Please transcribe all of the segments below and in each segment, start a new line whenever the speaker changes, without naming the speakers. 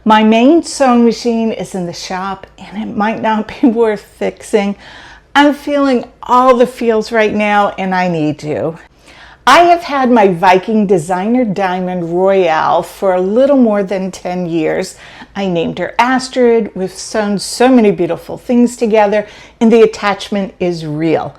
My main sewing machine is in the shop and it might not be worth fixing. I'm feeling all the feels right now and I need to. I have had my Viking Designer Diamond Royale for a little more than 10 years. I named her Astrid. We've sewn so many beautiful things together and the attachment is real.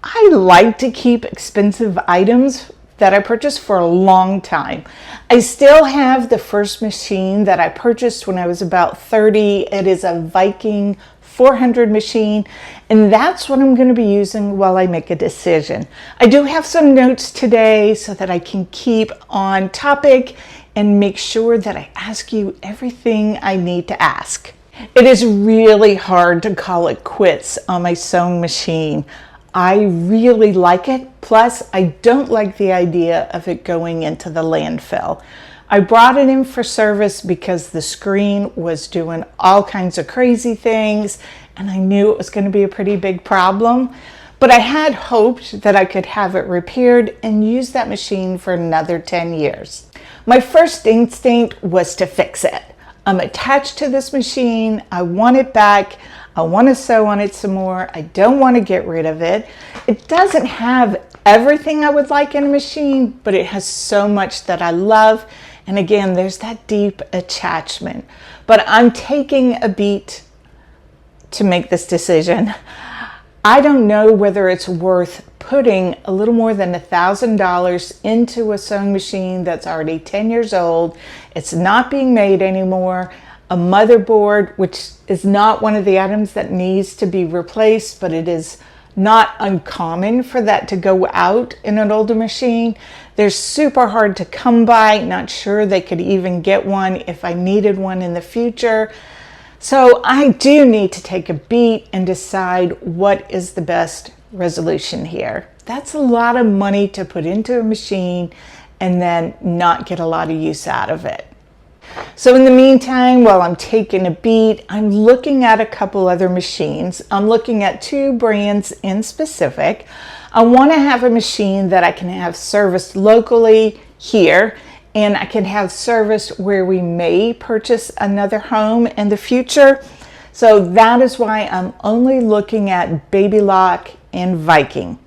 I like to keep expensive items that I purchased for a long time. I still have the first machine that I purchased when I was about 30. It is a Viking 400 machine, and that's what I'm going to be using while I make a decision. I do have some notes today so that I can keep on topic and make sure that I ask you everything I need to ask. It is really hard to call it quits on my sewing machine. I really like it, plus I don't like the idea of it going into the landfill. I brought it in for service because the screen was doing all kinds of crazy things and I knew it was going to be a pretty big problem, but I had hoped that I could have it repaired and use that machine for another 10 years. My first instinct was to fix it. I'm attached to this machine, I want it back, I want to sew on it some more. I don't want to get rid of it. It doesn't have everything I would like in a machine, but it has so much that I love. And again, there's that deep attachment. But I'm taking a beat to make this decision. I don't know whether it's worth putting a little more than $1,000 into a sewing machine that's already 10 years old. It's not being made anymore. A motherboard, which is not one of the items that needs to be replaced, but it is not uncommon for that to go out in an older machine. They're super hard to come by. Not sure they could even get one if I needed one in the future. So I do need to take a beat and decide what is the best resolution here. That's a lot of money to put into a machine and then not get a lot of use out of it. So in the meantime, while I'm taking a beat, I'm looking at a couple other machines. I'm looking at two brands in specific. I want to have a machine that I can have serviced locally here, and I can have service where we may purchase another home in the future. So that is why I'm only looking at Baby Lock and Viking.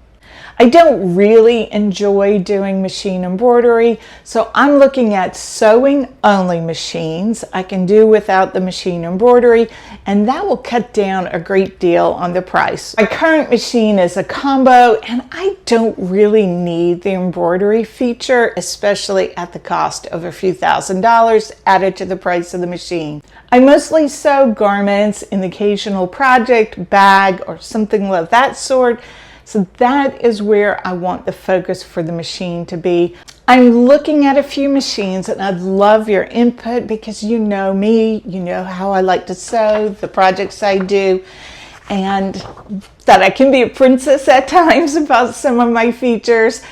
I don't really enjoy doing machine embroidery, so I'm looking at sewing only machines. I can do without the machine embroidery, and that will cut down a great deal on the price. My current machine is a combo, and I don't really need the embroidery feature, especially at the cost of a few $1,000s added to the price of the machine. I mostly sew garments, an occasional project, bag, or something of that sort. So that is where I want the focus for the machine to be. I'm looking at a few machines and I'd love your input because you know me, you know how I like to sew, the projects I do, and that I can be a princess at times about some of my features.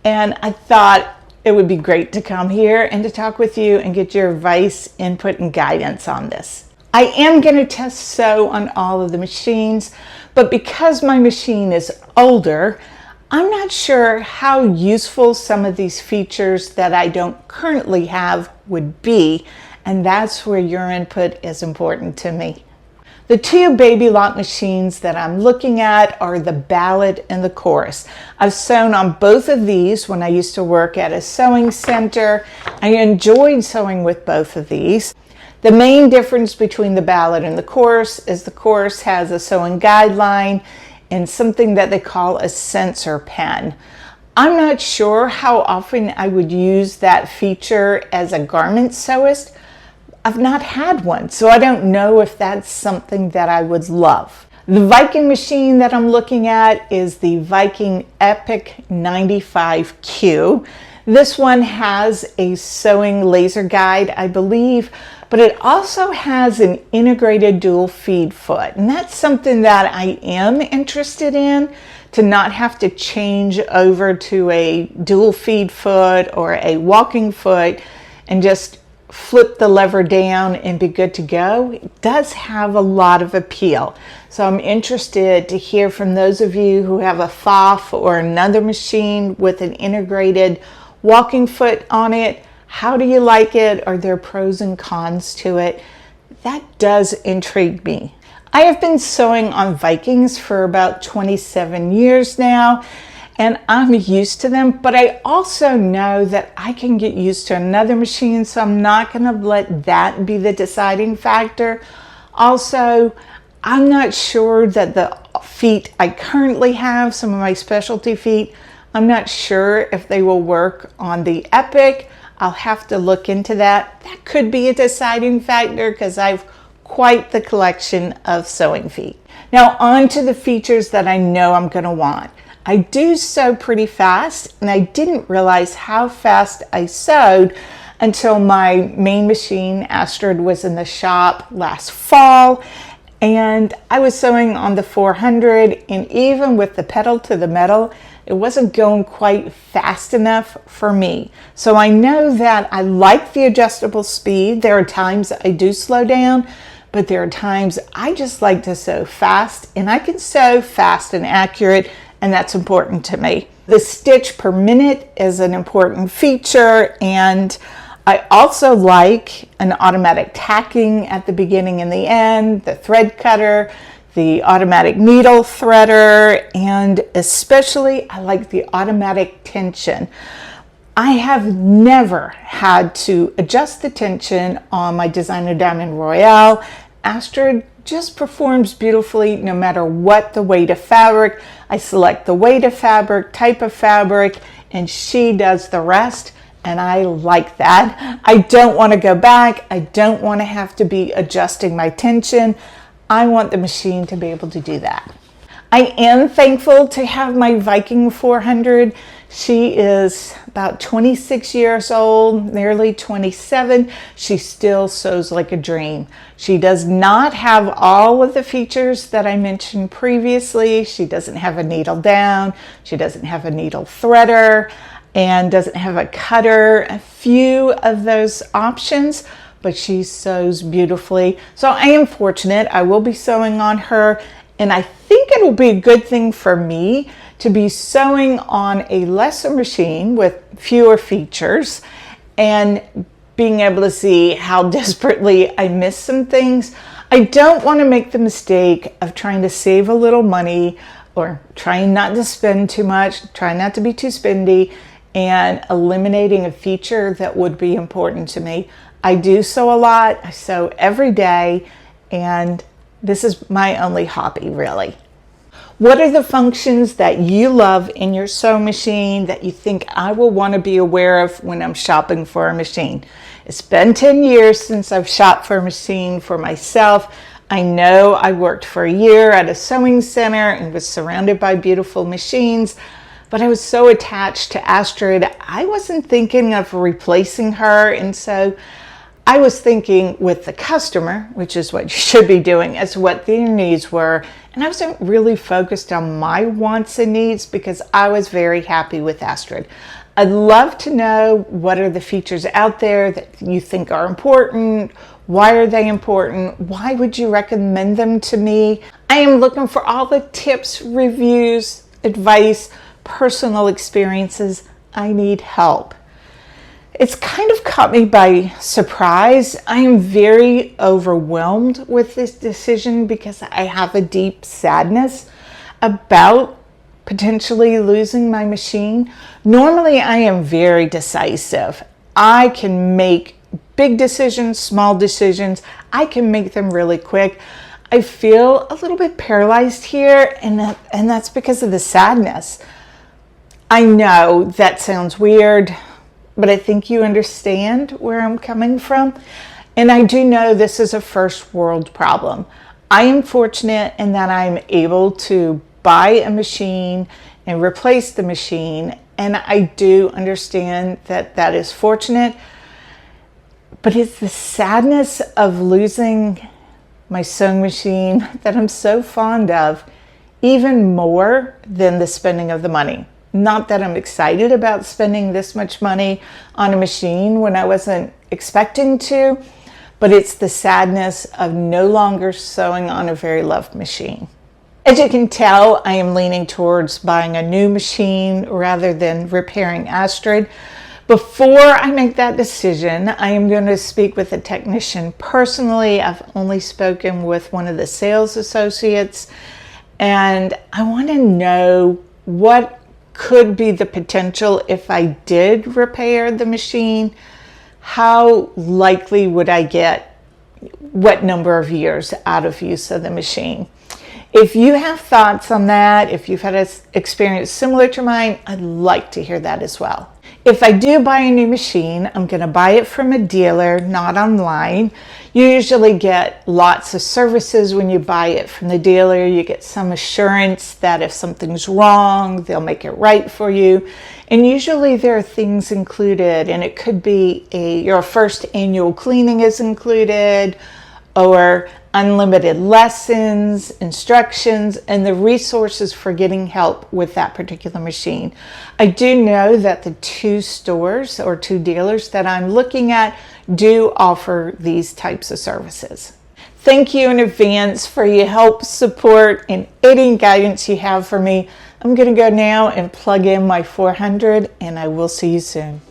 And I thought it would be great to come here and to talk with you and get your advice, input, and guidance on this. I am going to test sew on all of the machines, but because my machine is older, I'm not sure how useful some of these features that I don't currently have would be, and that's where your input is important to me. The two Baby Lock machines that I'm looking at are the Ballad and the Chorus. I've sewn on both of these when I used to work at a sewing center. I enjoyed sewing with both of these. The main difference between the Ballad and the Chorus is the Chorus has a sewing guideline and something that they call a sensor pen. I'm not sure how often I would use that feature as a garment sewist. I've not had one, so I don't know if that's something that I would love. The Viking machine that I'm looking at is the Viking Epic 95Q. This one has a sewing laser guide, I believe, but it also has an integrated dual feed foot. And that's something that I am interested in, to not have to change over to a dual feed foot or a walking foot and just flip the lever down and be good to go. It does have a lot of appeal. So I'm interested to hear from those of you who have a FOF or another machine with an integrated walking foot on it, How do you like it? Are there pros and cons to it? That does intrigue me. I have been sewing on Vikings for about 27 years now, and I'm used to them, but I also know that I can get used to another machine, so I'm not going to let that be the deciding factor. Also, I'm not sure that the feet I currently have, some of my specialty feet, I'm not sure if they will work on the Epic. I'll have to look into that. That could be a deciding factor because I've quite the collection of sewing feet. Now on to the features that I know I'm going to want. I do sew pretty fast, and I didn't realize how fast I sewed until my main machine, Astrid, was in the shop last fall, and I was sewing on the 400, and even with the pedal to the metal, it wasn't going quite fast enough for me. So I know that I like the adjustable speed. There are times I do slow down, but there are times I just like to sew fast, and I can sew fast and accurate, and that's important to me. The stitch per minute is an important feature, and I also like an automatic tacking at the beginning and the end, the thread cutter, the automatic needle threader, and especially I like the automatic tension. I have never had to adjust the tension on my Designer Diamond Royale. Astrid just performs beautifully no matter what the weight of fabric. I select the weight of fabric, type of fabric, and she does the rest, and I like that. I don't want to go back. I don't want to have to be adjusting my tension. I want the machine to be able to do that. I am thankful to have my Viking 400. She is about 26 years old, nearly 27. She still sews like a dream. She does not have all of the features that I mentioned previously. She doesn't have a needle down. She doesn't have a needle threader and doesn't have a cutter. A few of those options, but she sews beautifully. So I am fortunate. I will be sewing on her, and I think it will be a good thing for me to be sewing on a lesser machine with fewer features and being able to see how desperately I miss some things. I don't want to make the mistake of trying to save a little money or trying not to spend too much, trying not to be too spendy, and eliminating a feature that would be important to me. I do sew a lot. I sew every day, and this is my only hobby, really. What are the functions that you love in your sewing machine that you think I will want to be aware of when I'm shopping for a machine? It's been 10 years since I've shopped for a machine for myself. I know I worked for a year at a sewing center and was surrounded by beautiful machines, but I was so attached to Astrid, I wasn't thinking of replacing her, and so I was thinking with the customer, which is what you should be doing, as what their needs were. And I wasn't really focused on my wants and needs because I was very happy with Astrid. I'd love to know what are the features out there that you think are important. Why are they important? Why would you recommend them to me? I am looking for all the tips, reviews, advice, personal experiences. I need help. It's kind of caught me by surprise. I am very overwhelmed with this decision because I have a deep sadness about potentially losing my machine. Normally, I am very decisive. I can make big decisions, small decisions. I can make them really quick. I feel a little bit paralyzed here, and that's because of the sadness. I know that sounds weird, but I think you understand where I'm coming from. And I do know this is a first world problem. I am fortunate in that I'm able to buy a machine and replace the machine. And I do understand that that is fortunate. But it's the sadness of losing my sewing machine that I'm so fond of, even more than the spending of the money. Not that I'm excited about spending this much money on a machine when I wasn't expecting to, but it's the sadness of no longer sewing on a very loved machine. As you can tell, I am leaning towards buying a new machine rather than repairing Astrid, Before I make that decision, I am going to speak with a technician personally. I've only spoken with one of the sales associates, and I want to know what could be the potential if I did repair the machine. How likely would I get what number of years out of use of the machine? If you have thoughts on that, if you've had an experience similar to mine, I'd like to hear that as well. If I do buy a new machine, I'm going to buy it from a dealer, not online. You usually get lots of services when you buy it from the dealer. You get some assurance that if something's wrong, they'll make it right for you. And usually there are things included, and it could be your first annual cleaning is included, or unlimited lessons, instructions, and the resources for getting help with that particular machine. I do know that the 2 stores or 2 dealers that I'm looking at do offer these types of services. Thank you in advance for your help, support, and any guidance you have for me. I'm going to go now and plug in my 400, and I will see you soon.